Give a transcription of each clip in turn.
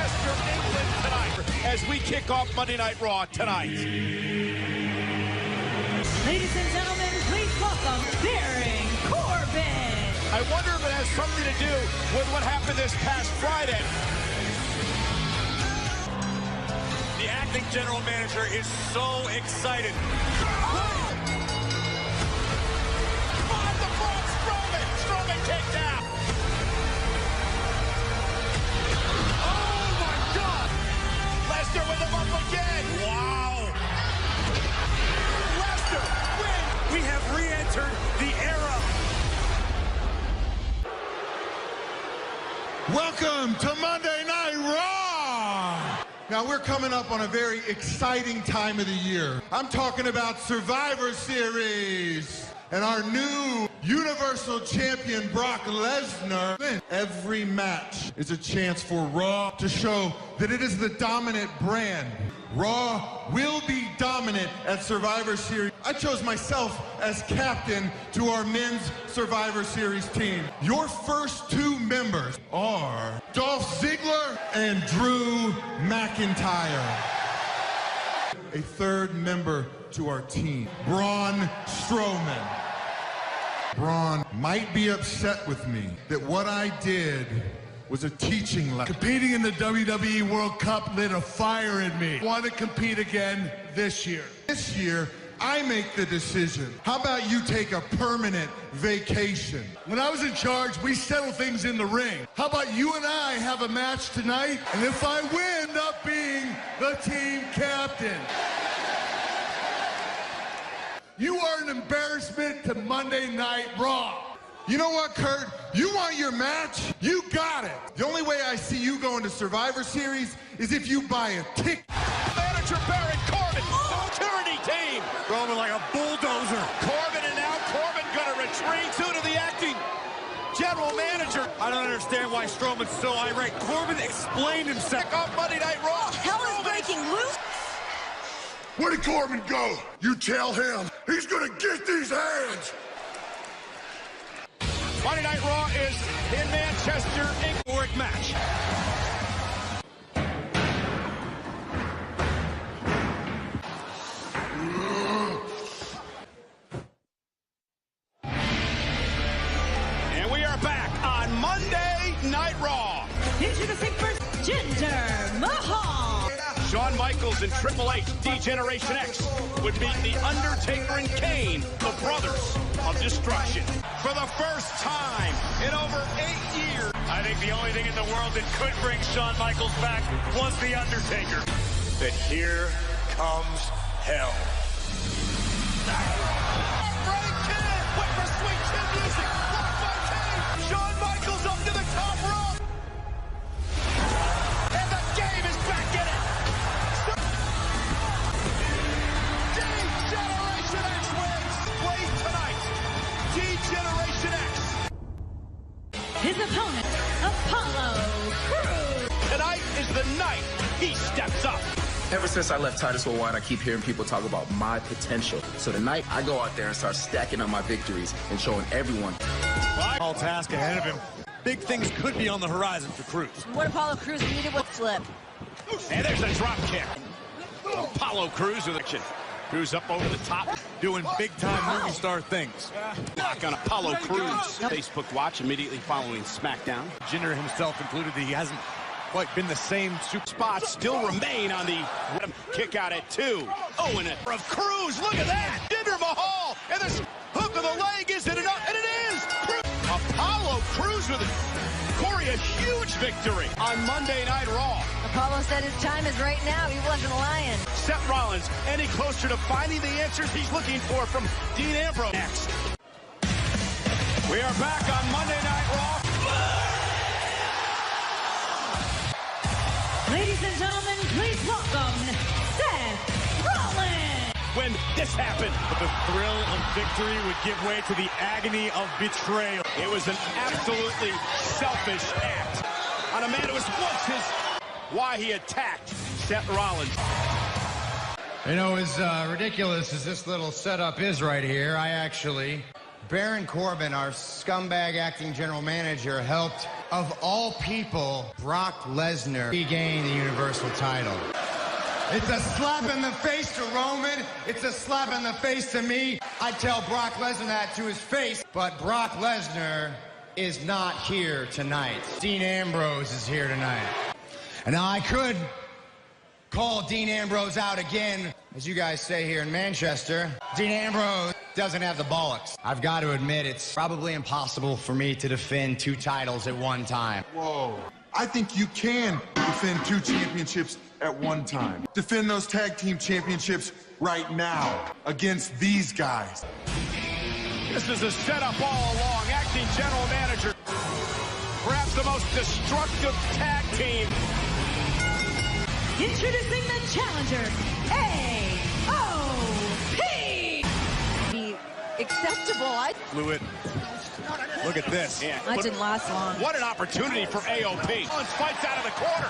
Manchester, England tonight as we kick off Monday Night Raw tonight. Ladies and gentlemen, please welcome Baron Corbin. I wonder if it has something to do with what happened this past Friday. The acting general manager is so excited. Strowman kicked out. Oh my God! Lesnar with him up again. Wow! Lesnar wins. We have re-entered the era. Welcome to Monday Night Raw. Now we're coming up on a very exciting time of the year. I'm talking about Survivor Series. And our new Universal Champion, Brock Lesnar. Every match is a chance for Raw to show that it is the dominant brand. Raw will be dominant at Survivor Series. I chose myself as captain to our men's Survivor Series team. Your first two members are Dolph Ziggler and Drew McIntyre. A third member to our team, Braun Strowman. Braun might be upset with me that what I did was a teaching lesson. Competing in the WWE World Cup lit a fire in me. I want to compete again this year. This year, I make the decision. How about you take a permanent vacation? When I was in charge, we settle things in the ring. How about you and I have a match tonight? And if I win, end up being the team captain. You are an embarrassment to Monday Night Raw. You know what, Kurt? You want your match? You got it. The only way I see you going to Survivor Series is if you buy a ticket. Manager Baron Corbin, security team. Roman like a bulldozer. Corbin, and now Corbin gonna retreat to the acting general manager. I don't understand why Strowman's so irate. Corbin explained himself. Pick off Monday Night Raw. Hell is breaking loose. Where did Corbin go? You tell him. He's gonna get these hands. Monday Night Raw is in Manchester, England match. And we are back on Monday Night Raw. Introducing first, Jinder Mahal. Shawn Michaels and Triple H, D-Generation X, would meet The Undertaker and Kane, the Brothers of Destruction. For the first time in over 8 years. I think the only thing in the world that could bring Shawn Michaels back was The Undertaker. But here comes hell. Heartbreak Kid! Wait for sweet chin music! Blocked by Kane! Shawn Michaels up to the top rope! And the game is back in it! D-Generation X wins! Played tonight! D-Generation X! His opponent, Apollo Crews. Tonight is the night he steps up. Ever since I left Titus Worldwide, I keep hearing people talk about my potential. So tonight, I go out there and start stacking up my victories and showing everyone. All task ahead of him. Big things could be on the horizon for Crews. What Apollo Crews needed was flip. And there's a drop kick. Apollo Crews with action. Crews up over the top, doing big-time movie star things. Block on Apollo Crews. Facebook watch immediately following SmackDown. Jinder himself included, he hasn't quite been the same. Spots still remain on the kick out at 2. Oh, and of Crews, look at that! Jinder Mahal, and this hook of the leg, is it enough? And it is! Apollo Crews with it. Corey, a huge victory on Monday Night Raw. Apollo said his time is right now. He wasn't lying. Seth Rollins any closer to finding the answers he's looking for from Dean Ambrose. Next. We are back on Monday Night Raw. Ladies and gentlemen, please welcome Seth Rollins. When this happened, the thrill of victory would give way to the agony of betrayal. It was an absolutely selfish act on a man who was once his... Why he attacked Seth Rollins. You know, as ridiculous as this little setup is right here, I actually Baron Corbin, our scumbag acting general manager, helped, of all people, Brock Lesnar regain the Universal title. It's a slap in the face to Roman. It's a slap in the face to me. I'd tell Brock Lesnar that to his face, but Brock Lesnar is not here tonight. Dean Ambrose is here tonight. And now I could call Dean Ambrose out again, as you guys say here in Manchester. Dean Ambrose doesn't have the bollocks. I've got to admit, it's probably impossible for me to defend 2 titles at one time. Whoa. I think you can defend 2 championships at one time. Defend those tag team championships right now against these guys. This is a setup all along. Acting general manager. Perhaps the most destructive tag team. Introducing the challenger, AOP! Be acceptable. Fluid. Look at this. Yeah. That didn't last long. What an opportunity for AOP. Rollins fights out of the corner.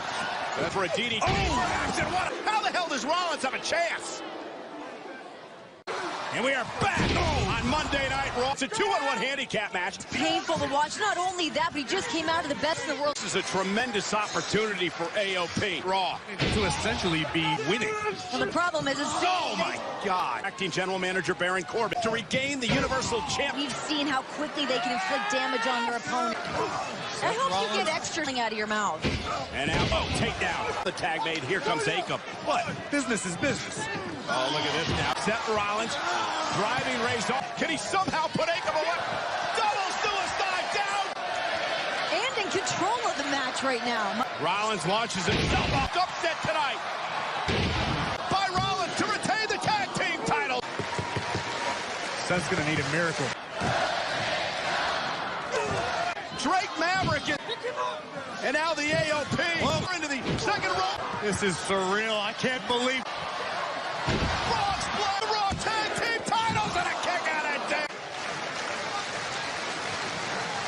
For a DDT. Oh, how the hell does Rollins have a chance? And we are back on Monday Night Raw. It's a 2-on-1 handicap match. Painful to watch. Not only that, but he just came out of the best in the world. This is a tremendous opportunity for AOP Raw to essentially be winning. Well, the problem is, oh my God! Acting general manager Baron Corbin to regain the Universal Champion. We've seen how quickly they can inflict damage on your opponent. I hope you get extra out of your mouth. And now, takedown. The tag made. Here comes Akam. What? Business is business. Oh, look at this now. Seth Rollins driving Ray's off. Can he somehow put Akam away? Double suicide down! And in control of the match right now. Rollins launches himself off. Upset tonight by Rollins to retain the tag team title. Seth's going to need a miracle. Drake Maverick. And now the AOP. Well, into the second row. This is surreal. I can't believe. Raw's blood, Raw tag team titles, and a kick out of it.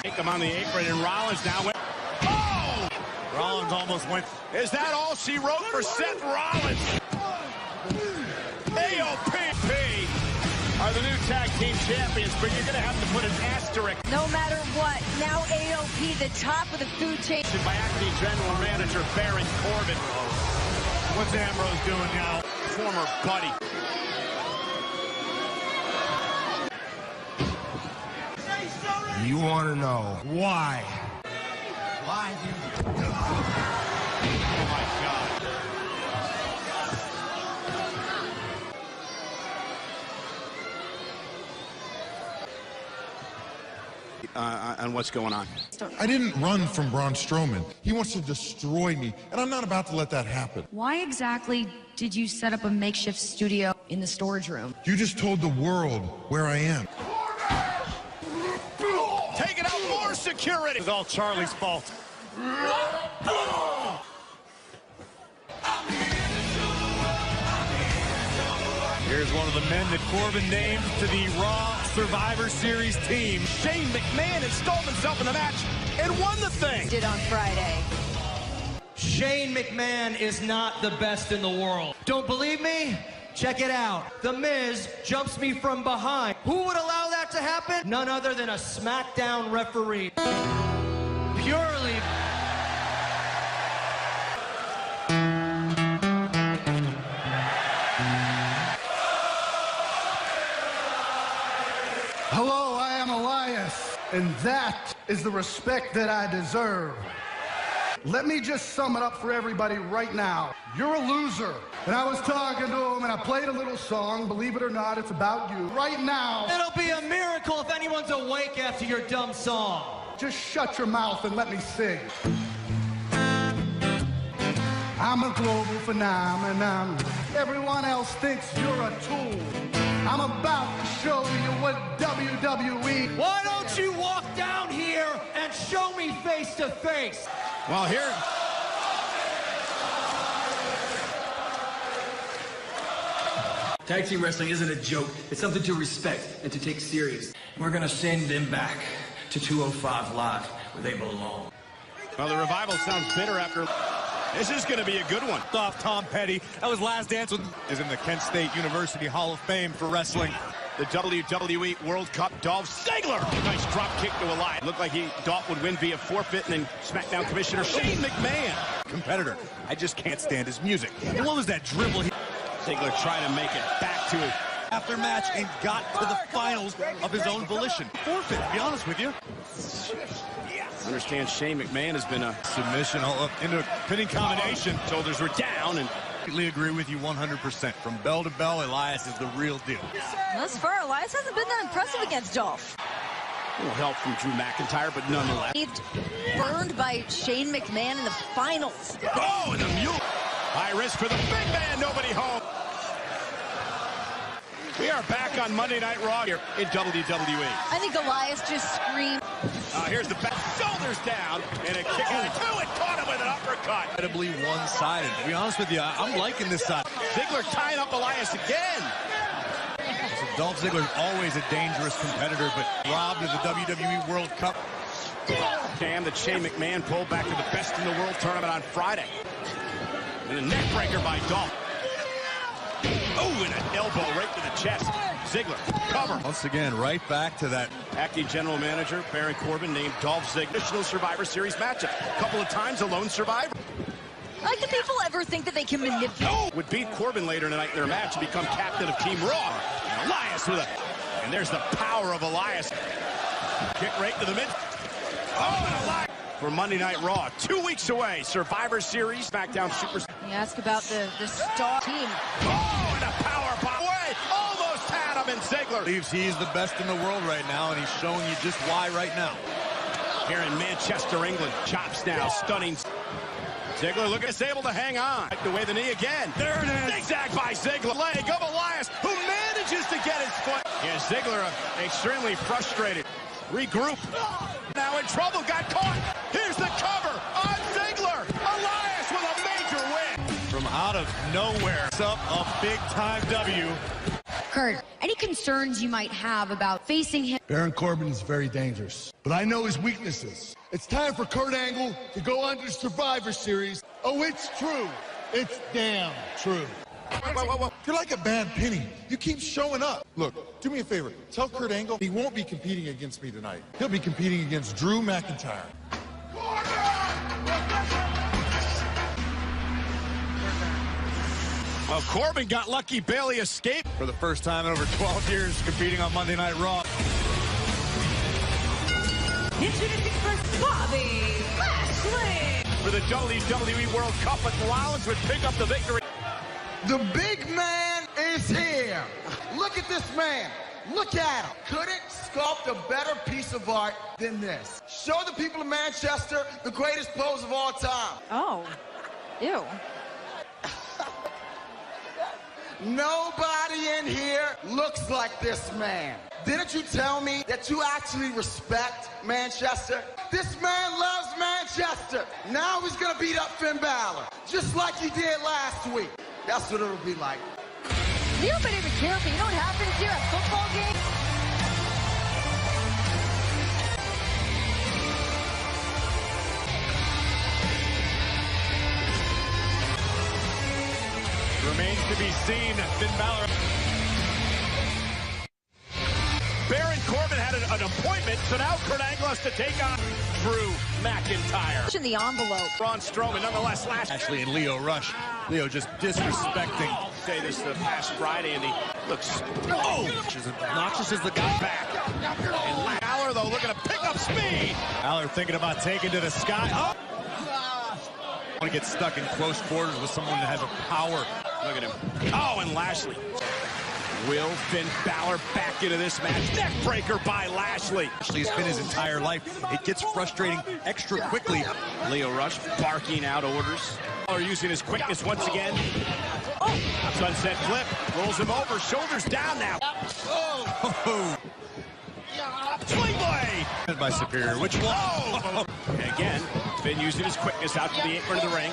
Take him on the apron, and Rollins now went. Oh! Rollins almost went. Is that all she wrote for Seth Rollins? AOP are the new tag team champions, but you're going to have to put an asterisk. No matter what, now AOP, the top of the food chain. By acting general manager Baron Corbin. What's Ambrose doing now? Former buddy. You want to know why? Why do you... Oh, my God. On what's going on? I didn't run from Braun Strowman. He wants to destroy me, and I'm not about to let that happen. Why exactly did you set up a makeshift studio in the storage room? You just told the world where I am. Taking out more security. It's all Charlie's fault. Here's one of the men that Corbin named to the Raw Survivor Series team. Shane McMahon installed himself in the match and won the thing. Did on Friday. Shane McMahon is not the best in the world. Don't believe me? Check it out. The Miz jumps me from behind. Who would allow that to happen? None other than a SmackDown referee. Purely... Hello, I am Elias, and that is the respect that I deserve. Let me just sum it up for everybody right now. You're a loser. And I was talking to him, and I played a little song. Believe it or not, it's about you. Right now... It'll be a miracle if anyone's awake after your dumb song. Just shut your mouth and let me sing. I'm a global phenomenon. Everyone else thinks you're a tool. I'm about to show you what WWE... Why don't you walk down here and show me face to face? Well, here... Tag team wrestling isn't a joke. It's something to respect and to take serious. We're gonna send them back to 205 Live, where they belong. Well, the revival sounds bitter after... This is going to be a good one. Off Tom Petty. That was Last Dance with... is in the Kent State University Hall of Fame for wrestling. the WWE World Cup, Dolph Ziggler. Nice drop kick to Elias. Looked like Dolph would win via forfeit, and then SmackDown Commissioner Shane McMahon. Competitor. I just can't stand his music. And what was that dribble? Ziggler trying to make it back to it. After match and got to the finals of his own volition. Forfeit, to be honest with you. Understand Shane McMahon has been a submission all up into a pinning combination. Shoulders were down, and I agree with you 100%. From bell to bell, Elias is the real deal. Thus far, Elias hasn't been that impressive against Dolph. A little help from Drew McIntyre, but nonetheless. Burned by Shane McMahon in the finals. Oh, and the mule. High risk for the big man, nobody home. We are back on Monday Night Raw here in WWE. I think Elias just screamed. Here's the back, shoulders down, and a kick out of two, and caught him with an uppercut. Incredibly one-sided. To be honest with you, I'm liking this side. Ziggler tying up Elias again. So Dolph Ziggler's always a dangerous competitor, but robbed of the WWE World Cup. Damn, that Shane McMahon pulled back to the Best in the World tournament on Friday. And a neck breaker by Dolph. Oh, and an elbow right to the chest. Ziggler, cover. Once again, right back to that. Acting general manager Baron Corbin named Dolph Ziggler additional Survivor Series matchup. A couple of times a lone survivor. Like, do people ever think that they can manipulate? Would beat Corbin later tonight in their match and become captain of Team Raw. And Elias with a... And there's the power of Elias. Kick right to the mid. Oh, and Elias. For Monday Night Raw, 2 weeks away. Survivor Series, SmackDown Super... You ask about the star team. Oh, and a power bomb. Away. Almost had him, and Ziggler. Believes he's the best in the world right now, and he's showing you just why right now. Here in Manchester, England. Chops now, stunning. Ziggler looking able to hang on. Take away the knee again. There it is. Zigzag by Ziggler. Leg of Elias, who manages to get his foot. Yeah, Ziggler extremely frustrated. Regroup. Now in trouble, got caught. Here's the cover on Ziggler. Elias with a major win. From out of nowhere, up a big-time W. Kurt, any concerns you might have about facing him? Baron Corbin is very dangerous, but I know his weaknesses. It's time for Kurt Angle to go on to Survivor Series. Oh, it's true. It's damn true. Whoa. You're like a bad penny. You keep showing up. Look, do me a favor. Tell Kurt Angle he won't be competing against me tonight. He'll be competing against Drew McIntyre. Well, Corbin got lucky. Bailey escaped. For the first time in over 12 years competing on Monday Night Raw. Introducing first, Bobby Lashley. For the WWE World Cup, but Rollins would pick up the victory. The big man is here. Look at this man. Look at him. Couldn't sculpt a better piece of art than this. Show the people of Manchester the greatest pose of all time. Oh, ew. Nobody in here looks like this man. Didn't you tell me that you actually respect Manchester? This man loves Manchester. Now he's gonna beat up Finn Balor, just like he did last week. That's what it'll be like. You don't even care, but you know what happens here at football games? Remains to be seen. Finn Balor. Baron Corbin had an appointment, so now Kurt Angle has to take on Drew McIntyre. In the envelope. Braun Strowman, nonetheless, Ashley and Leo Rush. Leo just disrespecting. Say this the past Friday, and he looks As obnoxious as the guy back. And Balor, though, looking to pick up speed. Balor thinking about taking to the sky. Oh! Want to get stuck in close quarters with someone that has a power. Look at him. Oh, and Lashley. Will Finn Balor back into this match? Neckbreaker by Lashley. Lashley has been his entire life. It gets frustrating extra quickly. Leo Rush barking out orders. Balor using his quickness once again. Oh, sunset flip. Rolls him over. Shoulders down now. Oh! Swing blade. By Superior. Which one? Oh! And again, Finn using his quickness out to the apron of the ring.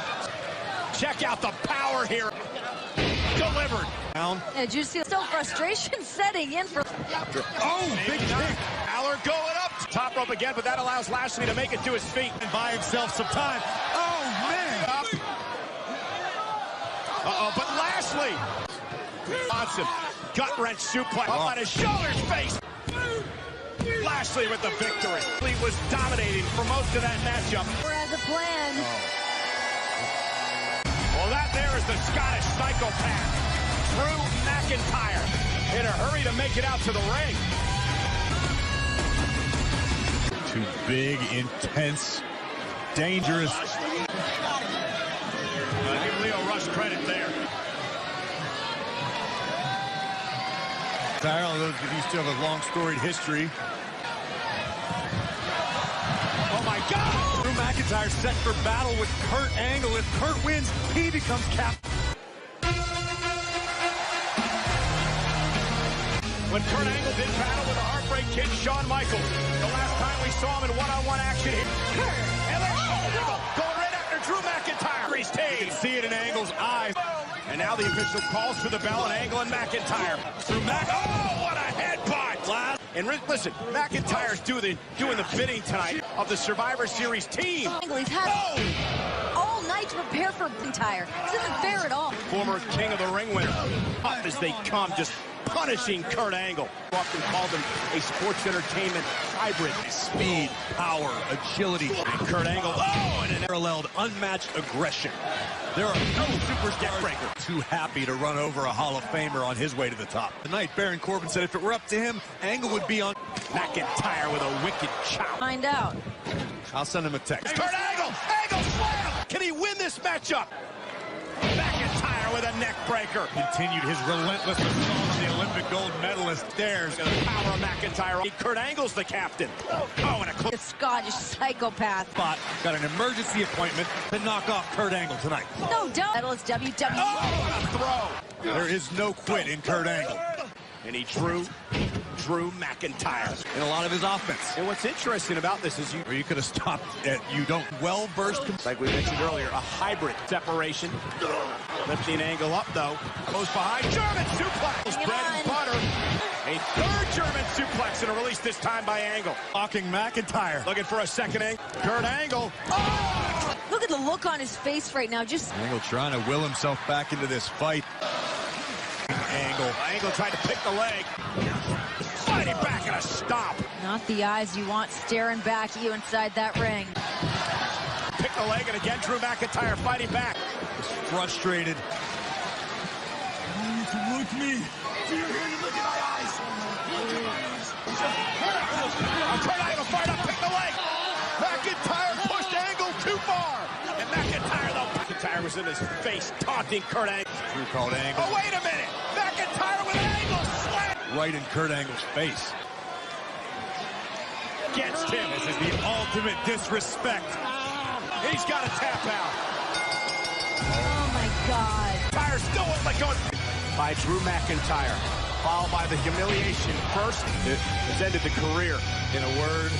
Check out the power here. Delivered. Down. Yeah, did you see still frustration setting in for... Oh, big kick. Balor going up. Top rope again, but that allows Lashley to make it to his feet. And buy himself some time. Oh, man. Up. Uh-oh, but Lashley. Johnson Gut-wrench suplex up on his shoulders, face. Lashley with the victory. He was dominating for most of that matchup. Has a plan. Well, that there is the Scottish psychopath, Drew McIntyre, in a hurry to make it out to the ring. Too big, intense, dangerous. Give Leo Rush credit there. Tyler, he still have a long storied history. Oh my God! Drew McIntyre set for battle with Kurt Angle. If Kurt wins, he becomes captain. When Kurt Angle did battle with the Heartbreak Kid, Shawn Michaels. The last time we saw him in one-on-one action here. Kurt and then Angle going right after Drew McIntyre. You can See it in Angle's eyes. And now the official calls for the bell and Angle and McIntyre. Drew Oh, what a headbutt! And listen, McIntyre's doing the bidding tonight of the Survivor Series team. He's had all night to prepare for McIntyre. This isn't fair at all. Former King of the Ring winner. Up as they come, just punishing Kurt Angle. Often called him a sports entertainment hybrid. Speed, power, agility. And Kurt Angle, and an Paralleled, unmatched aggression. There are no superstars too happy to run over a Hall of Famer on his way to the top. Tonight, Baron Corbin said if it were up to him, Angle would be on. McIntyre with a wicked chop. Find out. I'll send him a text. Kurt Angle! Angle slam! Can he win this matchup? McIntyre with a neck breaker. Continued his relentless assault on the Olympic gold medalist. There's the power of McIntyre. Kurt Angle's the captain. And a The Scottish psychopath. spot. Got an emergency appointment to knock off Kurt Angle tonight. No doubt. That was WWE. What a throw. There is no quit in Kurt Angle. And he drew McIntyre In a lot of his offense. And what's interesting about this is you could have stopped at you don't well-versed. like we mentioned earlier, a hybrid separation. Lifting Angle up though. Goes behind. German suplex. Bread and butter. A third German suplex and a release this time by Angle. Locking McIntyre. Looking for a second angle. Kurt Angle. Look at the look on his face right now. Just Angle trying to will himself back into this fight. Angle tried to pick the leg. Fighting back and a stop. not the eyes you want staring back at you inside that ring. Pick the leg, and again, Drew McIntyre fighting back. Frustrated. Look at me. Do you hear me? Look at my eyes. Look at my eyes. I'm trying to fight up, pick the leg. McIntyre pushed Angle too far. And McIntyre, though. McIntyre was in his face, taunting Kurt Angle. Drew called Angle. Oh, wait a minute. McIntyre with an Angle slam. Right in Kurt Angle's face. Against him. This is the ultimate disrespect. He's got to tap out. Oh, my God. McIntyre still won't let go. By Drew McIntyre, followed by the humiliation. First, it has ended the career. In a word,